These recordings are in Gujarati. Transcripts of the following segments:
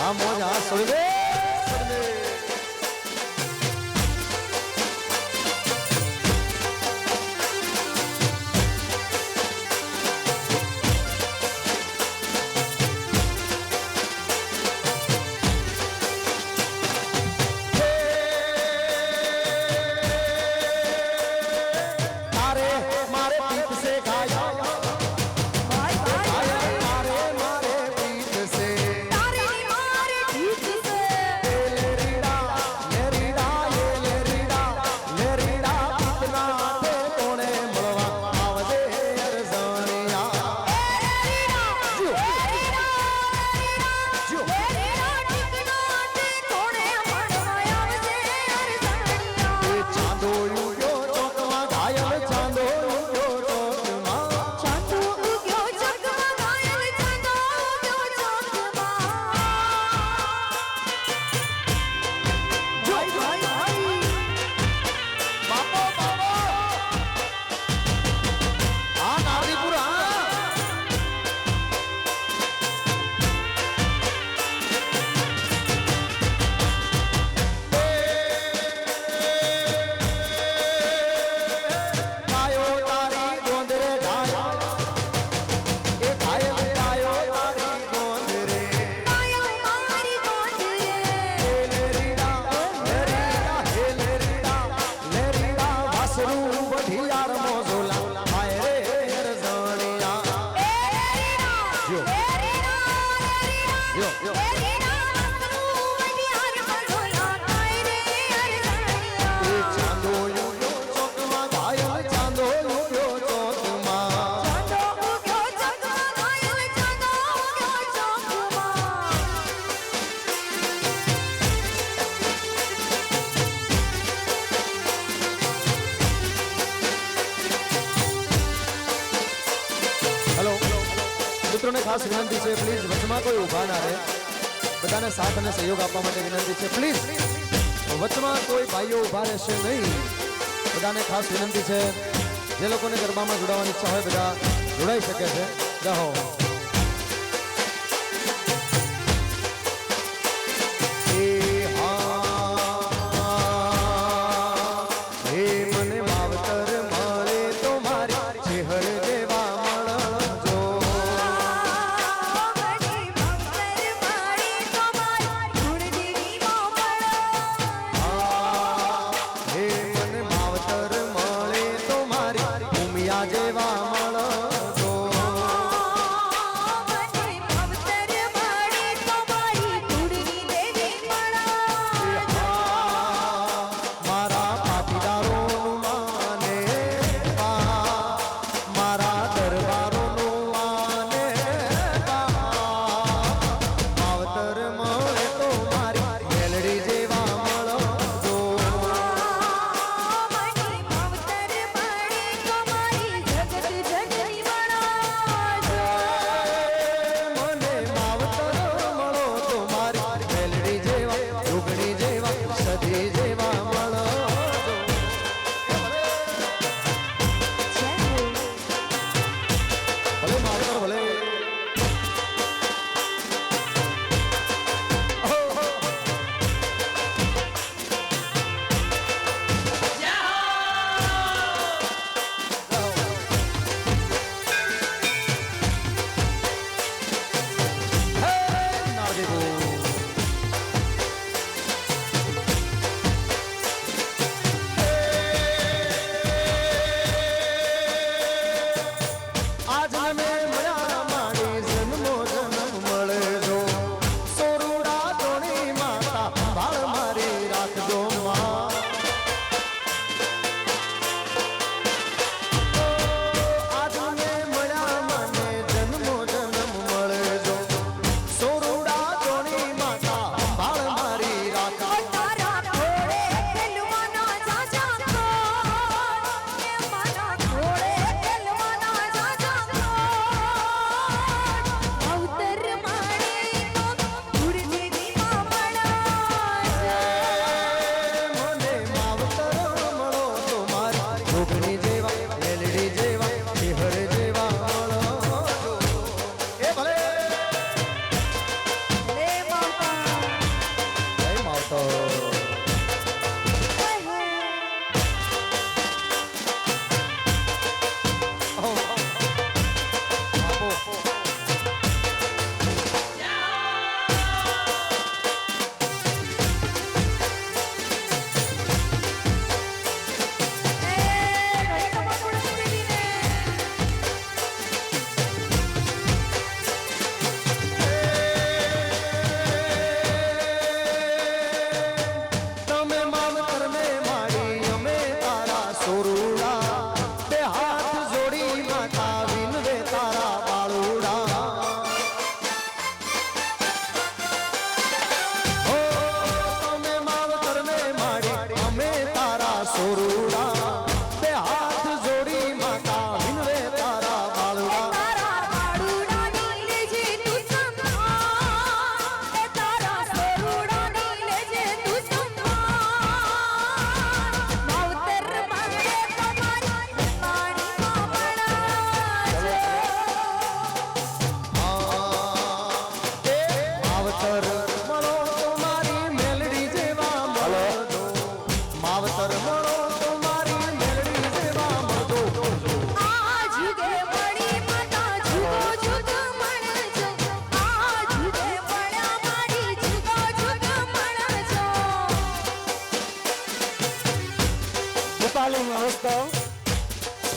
આ મોજ આ સોડે मित्रों ने खास विनंती है प्लीज वचमा कोई उभा ना रहे बधाने साथ और सहयोग आपवा माटे विनंती है प्लीज वचमा कोई भाईओ उभा रहेशे नहीं बधाने खास विनंती है जे लोकोने गरबामां जोडावानी इच्छा होय बधा जोडाई शके छे जय हो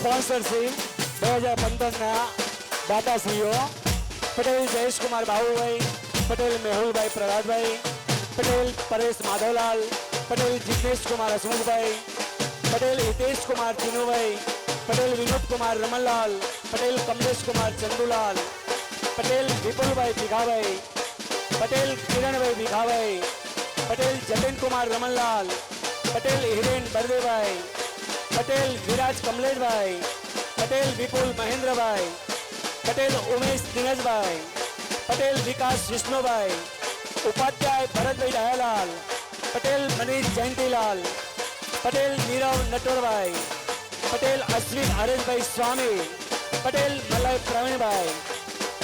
સ્પોન્સરશીપ 2015ના દાતાશ્રીઓ પટેલ જયેશકુમાર બાબુભાઈ, પટેલ મેહુલભાઈ પ્રહલાદભાઈ, પટેલ પરેશ માધવલાલ, પટેલ જિગ્નેશકુમાર હસમુખભાઈ, પટેલ હિતેશકુમાર ચિનુભાઈ, પટેલ વિનોદકુમાર રમણલાલ, પટેલ કમલેશકુમાર ચંદુલાલ, પટેલ વિપુલભાઈ ભીખાભાઈ, પટેલ કિરણભાઈ ભીખાભાઈ, પટેલ જતીનકુમાર રમણલાલ, પટેલ હિરેન બરદેભાઈ, પટેલ વિરાજ કમલેશભાઈ, પટેલ વિપુલ મહેન્દ્રભાઈ, પટેલ ઉમેશ દિનેશભાઈ, પટેલ વિકાસ વિષ્ણુભાઈ, ઉપાધ્યાય ભરતભાઈ દયાલાલ, પટેલ મનીષ જયંતીલાલ, પટેલ નીરવ નટવરભાઈ, પટેલ અશ્વિન હરેશભાઈ સ્વામી, પટેલ મલય પ્રવીણભાઈ,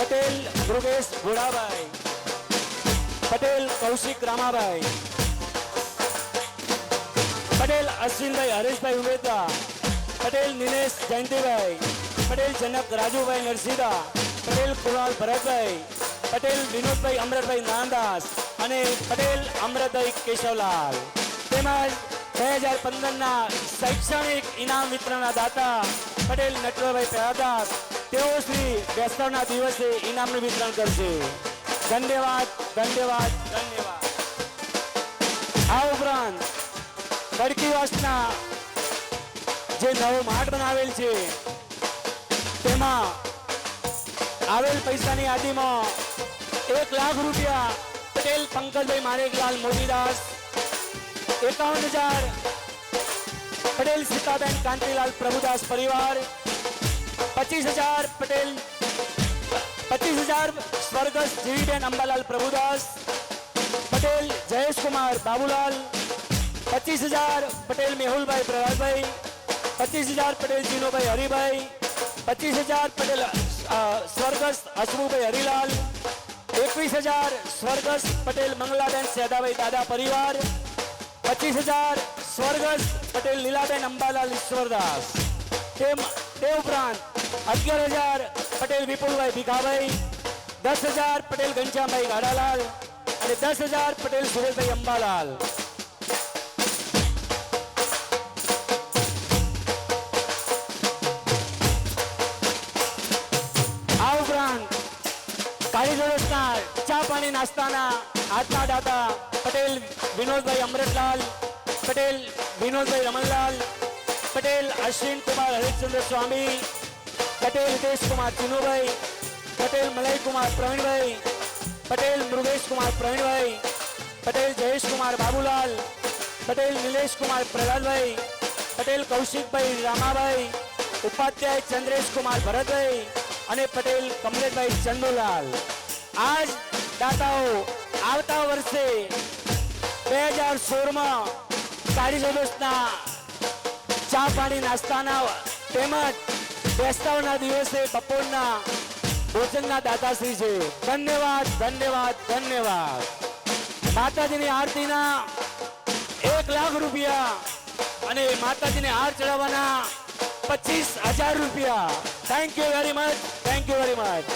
પટેલ મૃગેશ ભોળાભાઈ, પટેલ કૌશિક રામાભાઈ, પટેલ અશ્વિનભાઈ હરેશભાઈ ઉમેદા, પટેલ નિલેશ જયંતિભાઈ, પટેલ જનક રાજુભાઈ નરસિંહા, પટેલ કુણાલ ભરતભાઈ, પટેલ વિનોદભાઈ અમરતભાઈ નાનદાસ અને પટેલ અમરતભાઈ કેશવલાલ તેમજ 2015ના શૈક્ષણિક ઇનામ વિતરણના દાતા પટેલ નટવરભાઈ પ્રયાદાસ તેઓ શ્રી બેસતાના દિવસે ઇનામનું વિતરણ કરશે. ધન્યવાદ ધન્યવાદ ધન્યવાદ. આ ઉપરાંત કડકીવાસના જે નવો માર્ટ બનાવેલ છે તેમાં આવેલ પૈસાની યાદીમાં 1 લાખ રૂપિયા પટેલ પંકજભાઈ મારેકલાલ મોદીદાસ, 51,000 પટેલ સીતાબેન કાંતિલાલ પ્રભુદાસ પરિવાર, 25,000 સ્વર્ગસ્થ જીવીબેન અંબાલાલ પ્રભુદાસ, પટેલ જયેશકુમાર બાબુલાલ, 25,000 પટેલ મેહુલભાઈ પ્રહલાદભાઈ, 25,000 પટેલ જીનોભાઈ હરિભાઈ, 25,000 પટેલ સ્વર્ગસ્થ હસમુખભાઈ હરિલાલ, 21,000 સ્વર્ગસ્થ પટેલ મંગલાબેન સેદાભાઈ દાદા પરિવાર, 25,000 સ્વર્ગસ્થ પટેલ લીલાબેન અંબાલાલ ઈશ્વરદાસ. તે ઉપરાંત 11,000 પટેલ વિપુલભાઈ ભીખાભાઈ, 10,000 પટેલ ઘનશ્યામભાઈ ગાડાલાલ અને 10,000 પટેલ સુરેશભાઈ અંબાલાલ. આ ઉપરાંત કાળીજોડસના ચા પાણી નાસ્તાના આજના દાતા પટેલ વિનોદભાઈ અમૃતલાલ, પટેલ વિનોદભાઈ રમણલાલ, પટેલ અશ્વિન કુમાર હરિશ્ચંદ્ર સ્વામી, પટેલ હિતેશ કુમાર ચિનુભાઈ, પટેલ મલય કુમાર પ્રવીણભાઈ, પટેલ મૃગેશ કુમાર પ્રવીણભાઈ, પટેલ જયેશ કુમાર બાબુલાલ, પટેલ નિલેશ કુમાર પ્રહલાદભાઈ, પટેલ કૌશિકભાઈ રામાભાઈ, ઉપાધ્યાય ચંદ્રેશ કુમાર ભરતભાઈ અને પટેલ કમલેશભાઈ ચંદુલાલ. આજ દાતાઓ આવતા વર્ષે 2016માં કાળીજોડસના ચા પાણી નાસ્તાના તેમજ બેસતાઓના દિવસે બપોરના ભોજનના દાતાશ્રી છે. ધન્યવાદ ધન્યવાદ ધન્યવાદ. માતાજીની આરતીના 1 લાખ રૂપિયા અને માતાજીને હાર ચડાવવાના 25,000 રૂપિયા. Thank you very much. Thank you very much.